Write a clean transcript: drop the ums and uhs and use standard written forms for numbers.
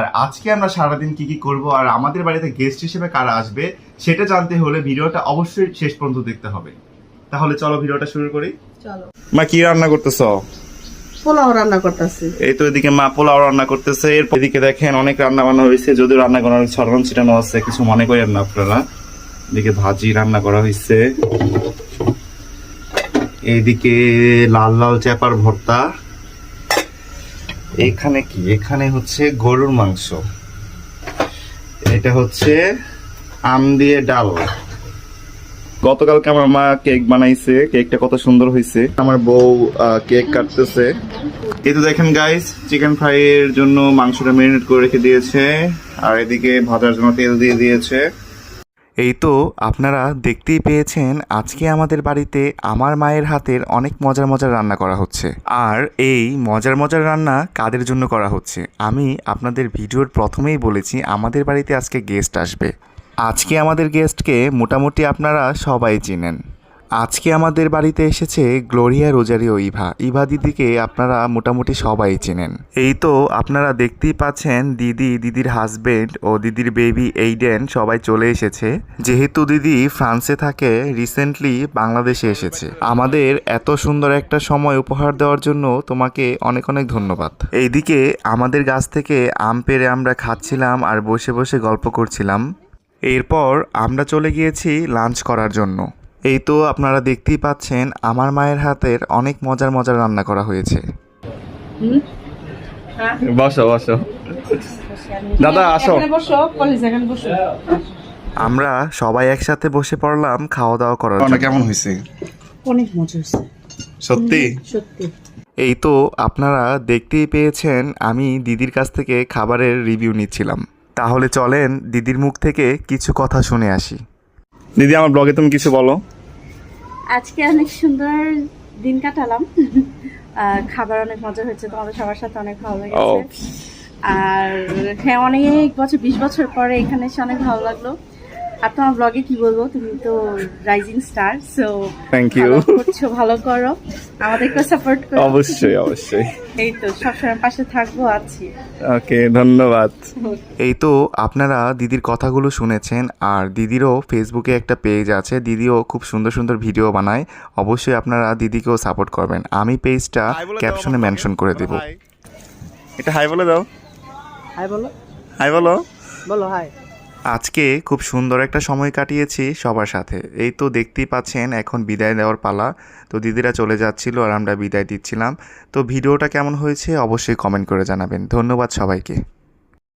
আর আজকে আমরা সারাদিন কি কি করব আর আমাদের বাড়িতে গেস্ট হিসেবে কারা আসবে সেটা জানতে হলে ভিডিওটা অবশ্যই শেষ পর্যন্ত দেখতে হবে। তাহলে চলো ভিডিওটা শুরু করি। চলো। মা কি রান্না করতেছো? পোলাও রান্না করতেছি। এই তো এদিকে মা পোলাও রান্না করতেছে, এরপর এদিকে দেখেন অনেক রান্না বান্না হয়েছে, যদিও রান্না করার ছড়ানো ছিটানো আছে, কিছু মনে করেন না আপনারা। এদিকে ভাজি রান্না করা হয়েছে, এইদিকে লাল লাল চ্যাপার ভর্তা, এখানে কি, এখানে হচ্ছে গরুর মাংস, এটা হচ্ছে আম দিয়ে ডাল। গতকালকে আমার মা কেক বানাইছে, কেকটা কত সুন্দর হয়েছে। আমার বউ কেক কাটতেছে। এই তো দেখেন গাইস, চিকেন ফ্রাই এর জন্য মাংসটা ম্যারিনেট করে রেখে দিয়েছে, আর এদিকে ভাজার জন্য তেল দিয়ে দিয়েছে। এই তো আপনারা দেখতেই পেয়েছেন, আজকে আমাদের বাড়িতে আমার মায়ের হাতের অনেক মজার মজার রান্না করা হচ্ছে। আর এই মজার মজার রান্না কাদের জন্য করা হচ্ছে আমি আপনাদের ভিডিওর প্রথমেই বলেছি, আমাদের বাড়িতে আজকে গেস্ট আসবে। আজকে আমাদের গেস্টকে মোটামুটি আপনারা সবাই চিনেন। আজকে আমাদের বাড়িতে এসেছে গ্লোরিয়া রোজারিও ইভা দিদিকে আপনারা মোটামুটি সবাই চেনেন। এই তো আপনারা দেখতেই পাচ্ছেন, দিদির হাজবেন্ড ও দিদির বেবি এইডেন সবাই চলে এসেছে। যেহেতু দিদি ফ্রান্সে থাকে, রিসেন্টলি বাংলাদেশে এসেছে। আমাদের এত সুন্দর একটা সময় উপহার দেওয়ার জন্য তোমাকে অনেক অনেক ধন্যবাদ। এইদিকে আমাদের গাছ থেকে আম পেড়ে আমরা খাচ্ছিলাম আর বসে বসে গল্প করছিলাম। এরপর আমরা চলে গিয়েছি লাঞ্চ করার জন্য। এই তো আপনারা দেখতেই পাচ্ছেন, আমার মায়ের হাতের অনেক মজার মজার রান্না করা হয়েছে। বসো বসো দাদা, আসো। আমরা সবাই একসাথে বসে পড়লাম খাওয়া দাওয়া করার জন্য। কেমন হয়েছে? অনেক মজা হয়েছে সত্যি সত্যি। এই তো আপনারা দেখতেই পেয়েছেন, আমি দিদির কাছ থেকে খাবারের রিভিউ নিচ্ছিলাম। তাহলে চলেন দিদির মুখ থেকে কিছু কথা শুনে আসি। দিদি, আমার ব্লগে তুমি কিছু বলো। আজকে অনেক সুন্দর দিন কাটালাম, খাবার অনেক মজা হয়েছে, তোমাদের সবার সাথে অনেক ভালো লেগেছে। আর হ্যাঁ, অনেক বছর 20 বছর পরে এখানে এসে অনেক ভালো লাগলো। আর তোমার ব্লগে কি বলবো, তুমি তো rising star, so thank you. করছো, ভালো করো, আমাদেরকে সাপোর্ট করো। অবশ্যই অবশ্যই। এই তো সবসময় পাশে থাকবো, আছি। ওকে, ধন্যবাদ। এই তো আপনারা দিদির কথাগুলো শুনেছেন, আর দিদিরও ফেসবুকে একটা পেজ আছে, দিদিও খুব সুন্দর সুন্দর ভিডিও বানায়। অবশ্যই আপনারা দিদিকেও সাপোর্ট করবেন, আমি পেজটা ক্যাপশনে মেনশন করে দেব। এটা হাই বলে দাও। হাই বলো। হাই বলো। বলো হাই। আজকে খুব সুন্দর একটা সময় কাটিয়েছি সবার সাথে। এই তো দেখতেই পাচ্ছেন, এখন বিদায় দেওয়ার পালা। তো দিদিরা চলে যাচ্ছিল আর আমরা বিদায় দিচ্ছিলাম। তো ভিডিওটা কেমন হয়েছে অবশ্যই কমেন্ট করে জানাবেন। ধন্যবাদ সবাইকে।